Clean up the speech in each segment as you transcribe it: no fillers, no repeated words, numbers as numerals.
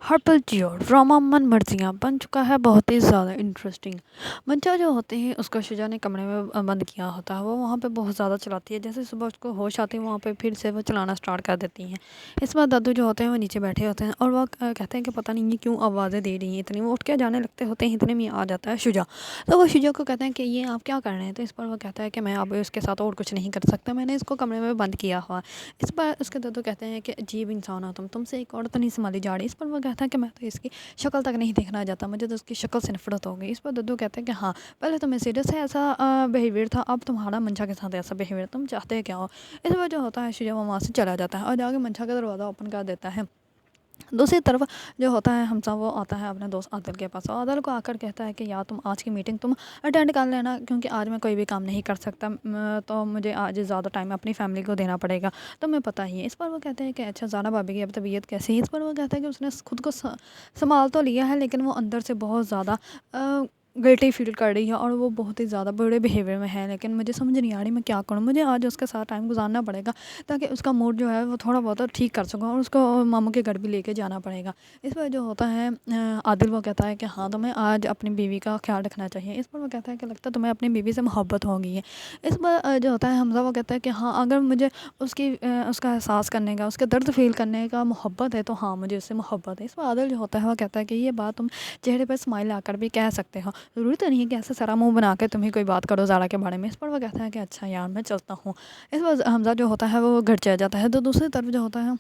हर पल जियो ड्रामा मन मर्जियाँ बन चुका है बहुत ही ज़्यादा इंटरेस्टिंग। मंचा जो होते हैं उसको शुजा ने कमरे में बंद किया होता है, वो वहाँ पे बहुत ज़्यादा चलाती है। जैसे सुबह उसको होश आती है वहाँ पे फिर से वो चलाना स्टार्ट कर देती हैं। इस बार दादू जो होते हैं वो नीचे बैठे होते हैं और वो कहते हैं कि पता नहीं ये क्यों आवाज़ें दे रही हैं इतनी। वो उठ के जाने लगते होते हैं, इतने में आ जाता है शुजा। तो वो शुजा को कहते हैं कि ये आप क्या कर रहे हैं। तो इस पर वो कहता है कि मैं अब इसके साथ और कुछ नहीं कर सकता, मैंने इसको कमरे में बंद किया हुआ। इस पर उसके दादू कहते हैं कि अजीब इंसान हो तुमसे एक औरत नहीं संभाली जा रही। इस पर वो कहता है कि मैं तो इसकी शक्ल तक नहीं देखना चाहता, मुझे तो उसकी शक्ल से नफरत हो गई। इस पर दद्दू कहते हैं कि हाँ, पहले तुम्हें सीरियस है ऐसा बिहेवियर था, अब तुम्हारा मंशा के साथ ऐसा बिहेवियर, तुम चाहते क्या हो। इस पर जो होता है शुजा वो वहाँ से चला जाता है और जाके मंशा का दरवाज़ा ओपन कर देता है। दूसरी तरफ जो होता है हमसा वो आता है अपने दोस्त आदिल के पास और आदिल को आकर कहता है कि यार तुम आज की मीटिंग तुम अटेंड कर लेना, क्योंकि आज मैं कोई भी काम नहीं कर सकता, तो मुझे आज ज़्यादा टाइम अपनी फैमिली को देना पड़ेगा, तो मैं पता ही है। इस पर वो कहते हैं कि अच्छा ज़ारा भाभी की अब तबीयत कैसी है। इस पर वो कहता है कि उसने खुद को संभाल तो लिया है लेकिन वो अंदर से बहुत ज़्यादा गिल्टी फील कर रही है और वो बहुत ही ज़्यादा बुरे बिहेवियर में है, लेकिन मुझे समझ नहीं आ रही मैं क्या करूँ। मुझे आज उसके साथ टाइम गुजारना पड़ेगा ताकि उसका मूड जो है वो थोड़ा बहुत ठीक कर सकूँ और उसको मामू के घर भी लेके जाना पड़ेगा। इस पर जो होता है आदिल वो कहता है कि हाँ तुम्हें आज अपनी बीवी का ख्याल रखना चाहिए। इस पर वो कहता है कि लगता है तुम्हें अपनी बीवी से मोहब्बत हो गई है। इस पर जो होता है हमजा वो कहता है कि हाँ अगर मुझे उसका एहसास करने का, उसके दर्द फील करने का मोहब्बत है तो हाँ मुझे उससे मोहब्बत है। इस पर आदिल जो होता है वो कहता है कि ये बात तुम चेहरे पर स्माइल आकर भी कह सकते हो, ज़रूरी तो नहीं है कि ऐसे सरा मुंह बना के तुम ही कोई बात करो ज़ारा के बारे में। इस पर वो कहता है कि अच्छा यार मैं चलता हूँ। इस पर हमजा जो होता है वो घर चला जाता है। तो दूसरी तरफ जो होता है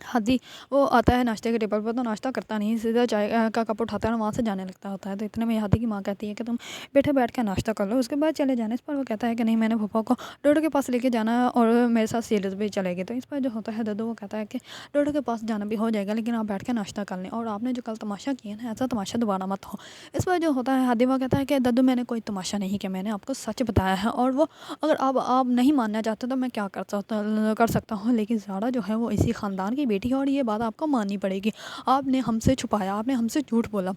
हादी वो आता है नाश्ते के टेबल पर, तो नाश्ता करता नहीं, सीधा चाय का कप उठाता है और वहाँ से जाने लगता होता है। तो इतने में हादी की माँ कहती है कि तुम बैठ के नाश्ता कर लो, उसके बाद चले जाना। इस पर वो कहता है कि नहीं मैंने फूफा को डोडो के पास लेके जाना है और मेरे साथ सीरियस भी चलेगी। तो इस पर जो होता है दद्दू वो कहता है कि डोडो के पास जाना भी हो जाएगा लेकिन आप बैठ के नाश्ता कर लें, और आपने जो कल तमाशा किया ना ऐसा तमाशा दोबारा मत हो। इस पर जो होता है हादी वो कहता है कि दद्दू मैंने कोई तमाशा नहीं किया, मैंने आपको सच बताया है, और वो अगर आप नहीं मानना चाहते तो मैं क्या कर सकता हूँ, लेकिन ज़ारा जो है वो इसी ख़ानदान की बेटी है और ये बात आपको माननी पड़ेगी। आपने हमसे छुपाया, आपने हमसे झूठ बोला।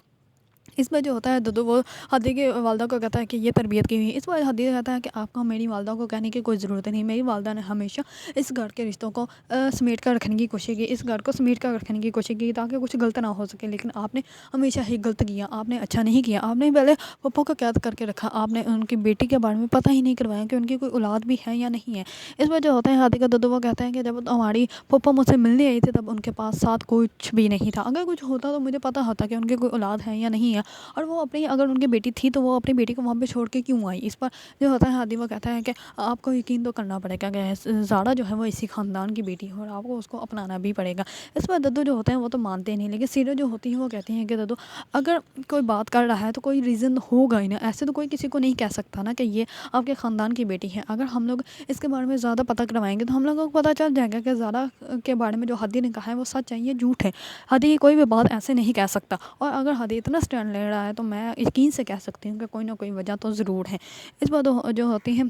इसमें जो होता है दद्दू वो हादी की वालदा को कहता है कि ये तरबियत की हुई है। इस पर हादी कहता है कि आपको मेरी वालदा को कहने की कोई ज़रूरत नहीं, मेरी वालदा ने हमेशा इस घर के रिश्तों को समेट कर रखने की कोशिश की, इस घर को समेट कर रखने की कोशिश की ताकि कुछ गलत ना हो सके, लेकिन आपने हमेशा ही गलत किया, आपने अच्छा नहीं किया। आपने पहले पप्पो को कैद करके रखा, आपने उनकी बेटी के बारे में पता ही नहीं करवाया कि उनकी कोई औलाद भी है या नहीं है। इस पर जो होता है हादी का दद्दू वो कहता है कि जब हमारी पप्पो मुझसे मिलने आई थी तब उनके पास साथ कुछ भी नहीं था, अगर कुछ होता तो मुझे पता होता कि उनकी कोई औलाद है या नहीं है, और वो अपनी अगर उनकी बेटी थी तो वो अपनी बेटी को वहाँ पे छोड़ के क्यों आई। इस पर जो होता है हादी वो कहता है कि आपको यकीन तो करना पड़ेगा कि ज़ारा जो है वो इसी ख़ानदान की बेटी है और आपको उसको अपनाना भी पड़ेगा। इस पर दद्दू जो होते हैं वो तो मानते नहीं, लेकिन सीरत जो होती है वो कहती हैं कि दद्दू अगर कोई बात कर रहा है तो कोई रीज़न होगा ही ना, ऐसे तो कोई किसी को नहीं कह सकता ना कि ये आपके ख़ानदान की बेटी है। अगर हम लोग इसके बारे में ज़्यादा पता करवाएंगे तो हम लोगों को पता चल जाएगा कि ज़ारा के बारे में जो हादी ने कहा है वो सच है ये झूठ है। हादी कोई भी बात ऐसे नहीं कह सकता, और अगर हादी इतना स्टैंड ले रहा है तो मैं यकीन से कह सकती हूँ कि कोई ना कोई वजह तो ज़रूर है। इस बात जो होती है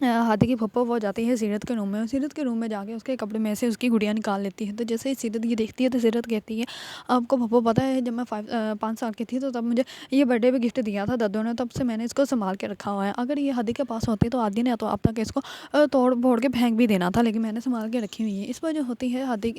हादी की फप्पो वो जाती है सीरत के रूम में, और सीरत के रूम में जाके उसके कपड़े में से उसकी गुड़िया निकाल लेती है। तो जैसे ही सीरत ये देखती है तो सीरत कहती है आपको फप्पो पता है जब मैं 5 साल की थी तो तब मुझे ये बर्थडे पे गिफ्ट दिया था दद्दू ने, तब से मैंने इसको संभाल के रखा हुआ है। अगर ये हादी के पास होती तो आदि ने तो अब तक इसको तोड़ फोड़ के फेंक भी देना था, लेकिन मैंने संभाल के रखी हुई है। इस पर जो होती है हादी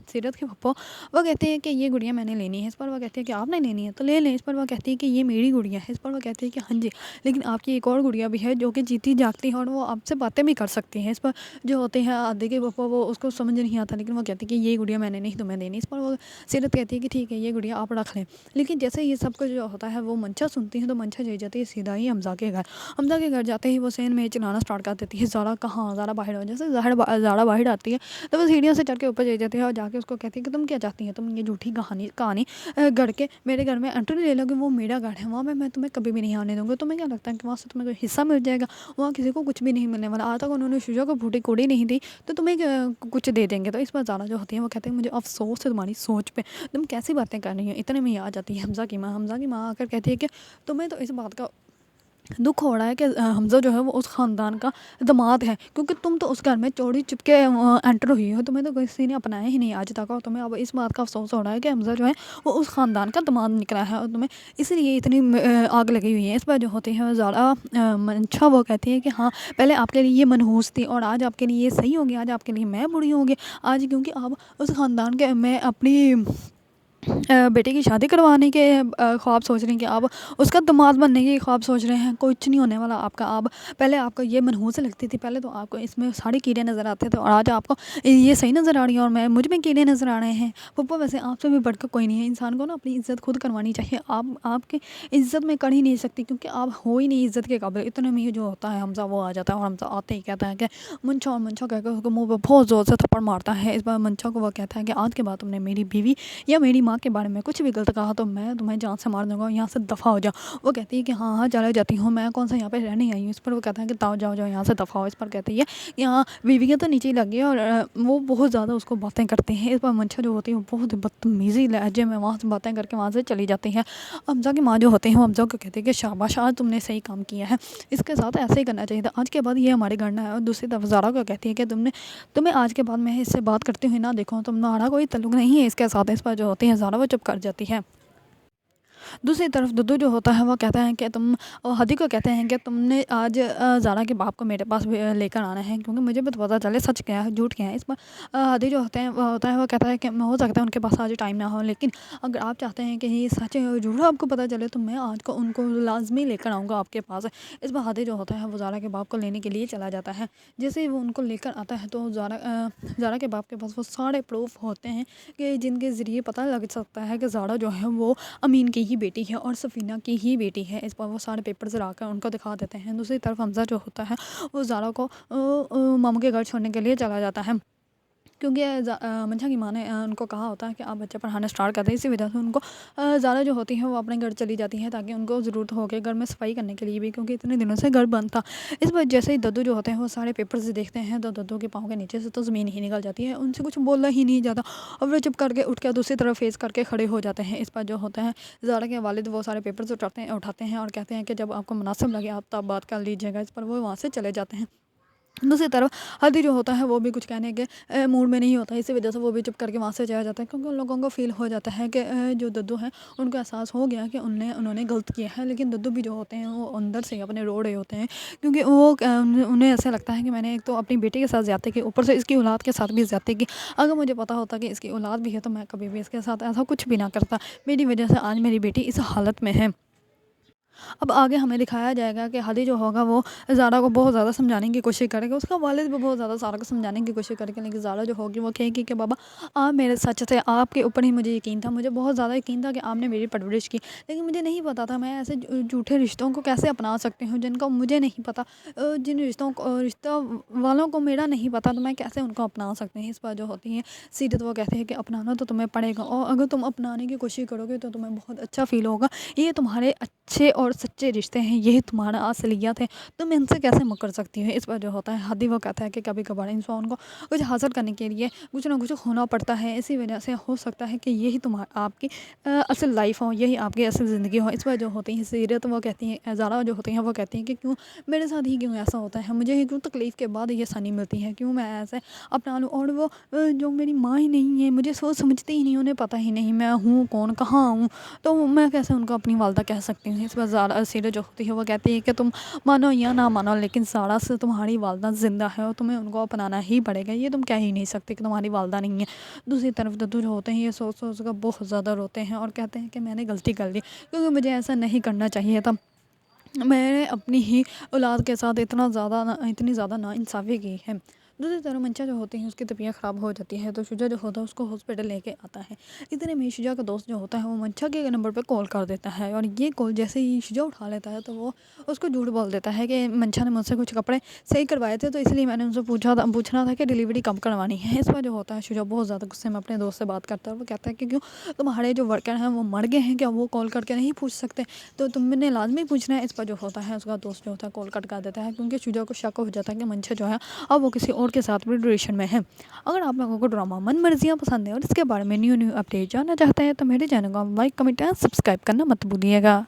सीरत की फप्पो वो कहती है कि ये गुड़िया मैंने लेनी है। इस पर वो कहती है कि आपने लेनी है तो ले लें। इस पर वो कहती है कि ये मेरी गुड़िया है। इस पर वो कहती है कि हाँ जी, लेकिन आपकी एक और गुड़िया भी है जो कि जीती जागती है और वो आपसे बातें भी कर सकती हैं। इस पर जो होते हैं आदि के पापा वो उसको समझ नहीं आता, लेकिन वो कहती है कि ये गुड़िया मैंने नहीं तुम्हें देनी। इस पर वो सीरत कहती है कि ठीक है ये गुड़िया आप रख लें। लेकिन जैसे ये सब कुछ जो होता है वो मंशा सुनती है तो मंशा चली जाती है सीधा ही हमजा के घर। हमजा के घर जाते ही वो सेन में चलाना स्टार्ट कर देती है ज़ारा कहाँ, ज़ारा बाहर हो। जैसे ज़ारा बाहर आती है तो वो सीढ़ियों से चढ़ के ऊपर चली जाती है और जाके उसको कहती है कि तुम क्या चाहती हैं, तुम ये झूठी कहानी कहानी गढ़ के मेरे घर में एंट्री ले लोगे, वो मेरा घर है, वहाँ पे मैं तुम्हें कभी भी नहीं आने दूँगी। तुम्हें क्या लगता है कि वहाँ से तुम्हें कोई हिस्सा मिल जाएगा, वहाँ किसी को कुछ भी नहीं मिलने वाला। आज तक उन्होंने शुजा को फूटी कोड़ी नहीं दी तो तुम्हें कुछ दे देंगे। तो इस पर ज़ारा जो होती है वो कहते हैं मुझे अफसोस है तुम्हारी सोच पे, तुम कैसी बातें कर रही हो। इतने में ही आ जाती है हमजा की माँ आकर कहती है कि तुम्हें तो इस बात का दुख हो रहा है कि हमजा जो है वो उस ख़ानदान का दामाद है, क्योंकि तुम तो उस घर में चोरी चुपके एंटर हुई हो, तुम्हें तो किसी ने अपनाया ही नहीं आज तक, और तुम्हें अब इस बात का अफसोस हो रहा है कि हमजा जो है वो उस ख़ानदान का दामाद निकला है और तुम्हें इसलिए इतनी आग लगी हुई है। इस पर जो होती है ज़ारा मंशा वो कहती है कि हाँ पहले आपके लिए ये मनहूस थी और आज आपके लिए ये सही हो गया, आज आपके लिए मैं बुरी हो गई, आज क्योंकि आप उस ख़ानदान के मैं अपनी बेटे की शादी करवाने के ख्वाब सोच रहे हैं, कि आप उसका दामाद बनने के ख्वाब सोच रहे हैं। कुछ नहीं होने वाला आपका। आप पहले आपको ये मनहूस लगती थी, पहले तो आपको इसमें सारे कीड़े नज़र आते थे, और आज आपको ये सही नज़र आ रही है, और मैं मुझ में कीड़े नज़र आ रहे हैं। पप्पा वैसे आपसे भी बढ़कर कोई नहीं है। इंसान को ना अपनी इज़्ज़त खुद करवानी चाहिए। आप आपकी इज़्ज़त में कर ही नहीं सकती, क्योंकि आप हो ही नहीं इज़्ज़त के काबिल। इतने में ही जो होता है हमजा वो आ जाता है, और हमजा आते ही कहता है कि मुंशा, और मुंशा कहकर उसको मुँह पे बहुत ज़ोर से थप्पड़ मारता है। इस बार मुंशा को वो कहता है कि आज के बाद तुमने मेरी बीवी या मेरी माँ के बारे में कुछ भी गलत कहा तो मैं तुम्हें जान से मार दूंगा, यहाँ से दफ़ा हो जाओ। वो कहती है कि हाँ हाँ चले जाती हूँ, मैं कौन सा यहाँ पे रहने आई हूँ। इस पर वो कहता है कि ताओ जाओ जाओ यहाँ से दफ़ा हो। इस पर कहती है कि हाँ बीवी के तो नीचे ही लगी है, और वो बहुत ज़्यादा उसको बातें करते हैं। इस पर मंशा जो होती है वो बहुत बदतमीज़ी लहजे में वहाँ से बातें करके वहाँ से चली जाती है। हमजा की माँ जो होती है वो हमजा को कहती है कि शाबाश, आज तुमने सही काम किया है, इसके साथ ऐसे ही करना चाहिए था, आज के बाद ये हमारे घर ना है। और दूसरी तरफ ज़ारा को कहती है कि तुम्हें आज के बाद मैं इससे बात करती हुई ना देखो, तुम्हारा कोई ताल्लुक नहीं है इसके साथ। इस पर जो होती है ज़ारा वो चुप कर जाती है। दूसरी तरफ दुद्दू जो होता है वो कहता है कि हदी को कहते हैं कि तुमने आज ज़ारा के बाप को मेरे पास लेकर आना है, क्योंकि मुझे भी तो पता चले सच क्या है झूठ क्या है। इस पर हदी जो होते हैं वो कहता है कि हो सकता है उनके पास आज टाइम ना हो, लेकिन अगर आप चाहते हैं कि ये सच है और झूठ आपको पता चले तो मैं आज को उनको लाजमी लेकर आऊँगा आपके पास। इस पर हदी जो होता है वो ज़ारा के बाप को लेने के लिए चला जाता है। जैसे ही वो उनको लेकर आता है तो ज़ारा के बाप के पास वो सारे प्रूफ होते हैं कि जिनके ज़रिए पता लग सकता है कि ज़ारा जो है वो अमीन की ही बेटी है और सफ़ीना की ही बेटी है। इस पर वो सारे पेपर्स लाकर उनको दिखा देते हैं। दूसरी तरफ हमज़ा जो होता है वो ज़ारा को मामू के घर छोड़ने के लिए चला जाता है, क्योंकि मंशा की माँ ने उनको कहा होता है कि आप बच्चे पढ़ाना स्टार्ट कर दें। इसी वजह से उनको ज़ारा जो होती है वो अपने घर चली जाती है, ताकि उनको ज़रूरत हो के घर में सफाई करने के लिए भी, क्योंकि इतने दिनों से घर बंद था। इस पर जैसे ही दद्दू जो होते हैं वो सारे पेपर्स देखते हैं तो दद्दू के पाँव के नीचे से तो ज़मीन ही निकल जाती है, उनसे कुछ बोला ही नहीं जाता, और वो चुप करके उठ के दूसरी तरफ फेस करके खड़े हो जाते हैं। इस पर जो होता है ज़ारा के वालिद वो सारे पेपर्स उठाते हैं और कहते हैं कि जब आपको मुनासिब लगे आप तब बात कर लीजिएगा। इस पर वो वहाँ से चले जाते हैं। दूसरी तरफ हल्दी जो होता है वो भी कुछ कहने के मूड में नहीं होता, इसी वजह से वो भी चुप करके वहाँ से चला जाता है, क्योंकि उन लोगों को फ़ील हो जाता है कि जो दद्दू हैं उनको एहसास हो गया कि उन्होंने गलत किया है। लेकिन दद्दू भी जो होते हैं वो अंदर से अपने रो रहे होते हैं, क्योंकि उन्हें ऐसा लगता है कि मैंने एक तो अपनी बेटी के साथ ज़्यादती की, ऊपर से इसकी औलाद के साथ भी ज़्यादती की। अगर मुझे पता होता कि इसकी औलाद भी है तो मैं कभी भी इसके साथ ऐसा कुछ भी ना करता। मेरी वजह से आज मेरी बेटी इस हालत में है। अब आगे हमें दिखाया जाएगा कि हदी जो होगा वो ज़ारा को बहुत ज़्यादा समझाने की कोशिश करेगा, उसका वालिद भी बहुत ज़्यादा ज़ारा को समझाने की कोशिश करेगा, लेकिन ज़ारा जो होगी वो कहेगी कि बाबा आप मेरे सच थे, आपके ऊपर ही मुझे यकीन था, मुझे बहुत ज़्यादा यकीन था कि आपने मेरी परवरिश की, लेकिन मुझे नहीं पता था मैं ऐसे झूठे रिश्तों को कैसे अपना सकती हूँ जिनका मुझे नहीं पता। जिन रिश्ता वालों को मेरा नहीं पता तो मैं कैसे उनको अपना सकती हूँ। इस पर जो होती है सीरत वो कहती है कि अपनाना तो तुम्हें पड़ेगा, और अगर तुम अपनाने की कोशिश करोगे तो तुम्हें बहुत अच्छा फ़ील होगा। ये तुम्हारे अच्छे और सच्चे रिश्ते हैं, यही तुम्हारा असलियत है, तुम इनसे कैसे मुकर सकती हो। इस पर जो होता है हदी वो कहता है कि कभी कभार इंसान को कुछ हासिल करने के लिए कुछ ना कुछ खोना पड़ता है, इसी वजह से हो सकता है कि यही तुम्हारा आपकी असल लाइफ हो, यही आपकी असल ज़िंदगी हो। इस पर जो होती है सीरत वो कहती है, ज़ारा जो होती हैं वो कहती हैं कि क्यों मेरे साथ ही क्यों ऐसा होता है, मुझे ही क्यों तकलीफ़ के बाद ये आसानी मिलती है, क्यों मैं ऐसे अपना लूँ। और वो जो मेरी माँ ही नहीं है, मुझे सोच समझती ही नहीं, उन्हें पता ही नहीं मैं हूँ कौन, कहाँ हूँ, तो मैं कैसे उनको अपनी वालदा कह सकती हूँ। इस पर ज़ारा सीरत जो होती है वो कहती है कि तुम मानो या ना मानो, लेकिन ज़ारा से तुम्हारी वालदा ज़िंदा है और तुम्हें उनको अपनाना ही पड़ेगा, ये तुम कह ही नहीं सकते कि तुम्हारी वालदा नहीं है। दूसरी तरफ दद्दू जो होते हैं ये सोच सोच कर बहुत ज़्यादा रोते हैं और कहते हैं कि मैंने गलती कर ली, क्योंकि मुझे ऐसा नहीं करना चाहिए था, मैंने अपनी ही औलाद के साथ इतनी ज़्यादा नाइंसाफ़ी की है। दूसरी तरफ मंशा जो होती है उसकी तबीयत ख़राब हो जाती है, तो शुजा जो होता है उसको हॉस्पिटल लेके आता है। इतने में शुजा का दोस्त जो होता है वो मंशा के नंबर पर कॉल कर देता है, और ये कॉल जैसे ही शुजा उठा लेता है तो वो उसको झूठ बोल देता है कि मंशा ने मुझसे कुछ कपड़े सही करवाए थे, तो इसलिए मैंने उनसे पूछना था कि डिलीवरी कब करवानी है। इस पर जो होता है शुजा बहुत ज़्यादा गुस्से में अपने दोस्त से बात करता है, वो कहता है कि क्यों तुम्हारे जो वर्कर हैं वो मर गए हैं क्या, वो कॉल करके नहीं पूछ सकते, तो तुमने लाजमी पूछना है। इस पर जो होता है उसका दोस्त जो होता है कॉल कट कर देता है, क्योंकि शुजा को शक हो जाता है कि मंशा जो है अब वो किसी और के साथ भी रिलेशन में है। अगर आप लोगों को ड्रामा मन मर्जियाँ पसंद है और इसके बारे में न्यू अपडेट जानना चाहते हैं तो मेरे चैनल को लाइक कमेंट एंड सब्सक्राइब करना मत भूलिएगा।